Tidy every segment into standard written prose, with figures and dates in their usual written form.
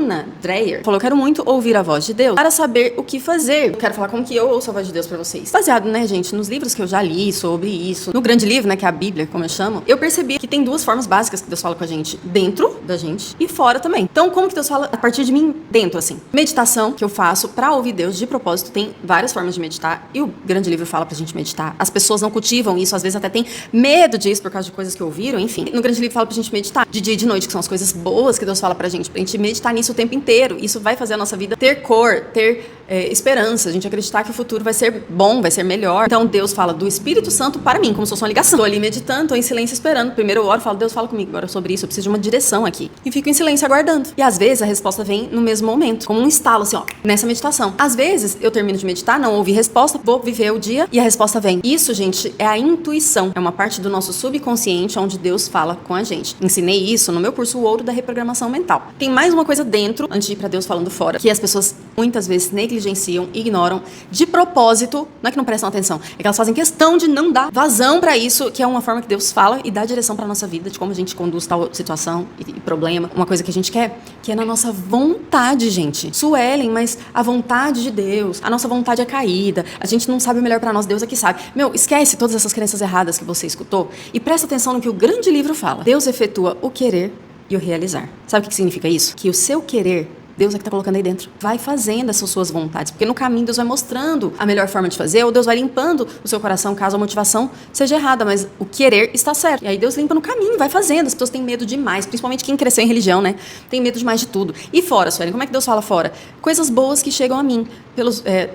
Hannah Dreyer falou: quero muito ouvir a voz de Deus para saber o que fazer. Eu quero falar como que eu ouço a voz de Deus pra vocês. Baseado, né, gente, nos livros que eu já li sobre isso, no grande livro, né, que é a Bíblia, como eu chamo, eu percebi que tem duas formas básicas que Deus fala com a gente: dentro da gente e fora também. Então, como que Deus fala a partir de mim dentro, assim? Meditação que eu faço pra ouvir Deus de propósito. Tem várias formas de meditar e o grande livro fala pra gente meditar. As pessoas não cultivam isso, às vezes até tem medo disso por causa de coisas que ouviram, enfim. No grande livro fala pra gente meditar de dia e de noite, que são as coisas boas que Deus fala pra gente meditar nisso o tempo inteiro. Isso vai fazer a nossa vida ter cor, ter esperança, a gente acreditar que o futuro vai ser bom, vai ser melhor. Então Deus fala do Espírito Santo para mim, como se fosse uma ligação. Tô ali meditando, tô em silêncio esperando. Primeiro eu oro, falo: Deus, fala comigo agora sobre isso, eu preciso de uma direção aqui. E fico em silêncio aguardando. E às vezes a resposta vem no mesmo momento, como um estalo, assim, ó, nessa meditação. Às vezes eu termino de meditar, não ouvi resposta, vou viver o dia e a resposta vem. Isso, gente, é a intuição. É uma parte do nosso subconsciente onde Deus fala com a gente. Ensinei isso no meu curso O Ouro da Reprogramação Mental. Tem mais uma coisa dentro, antes de ir pra Deus falando fora, que as pessoas muitas vezes negligenciam, ignoram, de propósito. Não é que não prestam atenção, é que elas fazem questão de não dar vazão pra isso, que é uma forma que Deus fala e dá direção pra nossa vida, de como a gente conduz tal situação e problema. Uma coisa que a gente quer, que é na nossa vontade, gente. Suelen, mas a vontade de Deus, a nossa vontade é caída, a gente não sabe o melhor pra nós, Deus é que sabe. Meu, esquece todas essas crenças erradas que você escutou e presta atenção no que o grande livro fala. Deus efetua o querer e o realizar. Sabe o que significa isso? Que o seu querer, Deus é que tá colocando aí dentro. Vai fazendo essas suas vontades, porque no caminho Deus vai mostrando a melhor forma de fazer, ou Deus vai limpando o seu coração caso a motivação seja errada, mas o querer está certo. E aí Deus limpa no caminho, vai fazendo. As pessoas têm medo demais, principalmente quem cresceu em religião, né? Tem medo demais de tudo. E fora, Suelen, como é que Deus fala fora? Coisas boas que chegam a mim,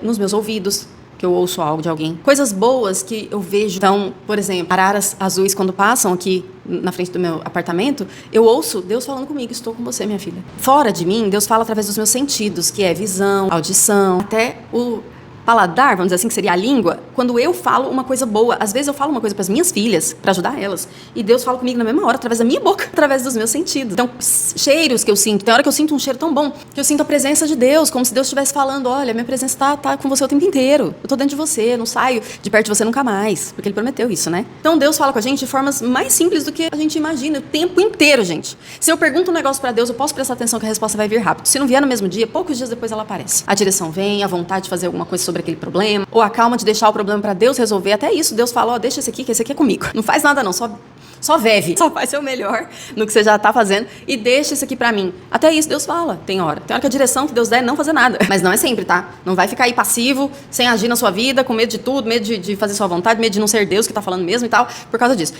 nos meus ouvidos, que eu ouço algo de alguém. Coisas boas que eu vejo. Então, por exemplo, araras azuis quando passam aqui na frente do meu apartamento, eu ouço Deus falando comigo: estou com você, minha filha. Fora de mim, Deus fala através dos meus sentidos, que é visão, audição, até o paladar, vamos dizer assim, que seria a língua. Quando eu falo uma coisa boa, às vezes eu falo uma coisa para as minhas filhas, para ajudar elas, e Deus fala comigo na mesma hora, através da minha boca, através dos meus sentidos. Então, cheiros que eu sinto, tem hora que eu sinto um cheiro tão bom, que eu sinto a presença de Deus, como se Deus estivesse falando: olha, minha presença tá com você o tempo inteiro, eu tô dentro de você, eu não saio de perto de você nunca mais, porque Ele prometeu isso, né? Então Deus fala com a gente de formas mais simples do que a gente imagina, o tempo inteiro, gente. Se eu pergunto um negócio para Deus, eu posso prestar atenção que a resposta vai vir rápido. Se não vier no mesmo dia, poucos dias depois ela aparece. A direção vem, a vontade de fazer alguma coisa sobre aquele problema, ou a calma de deixar o problema para Deus resolver. Até isso, Deus fala: ó, deixa esse aqui, que esse aqui é comigo. Não faz nada não, só vive. Só faz seu melhor no que você já tá fazendo e deixa isso aqui pra mim. Até isso Deus fala. Tem hora que a direção que Deus der é não fazer nada. Mas não é sempre, tá? Não vai ficar aí passivo, sem agir na sua vida, com medo de tudo, medo de fazer sua vontade, medo de não ser Deus que tá falando mesmo e tal, por causa disso.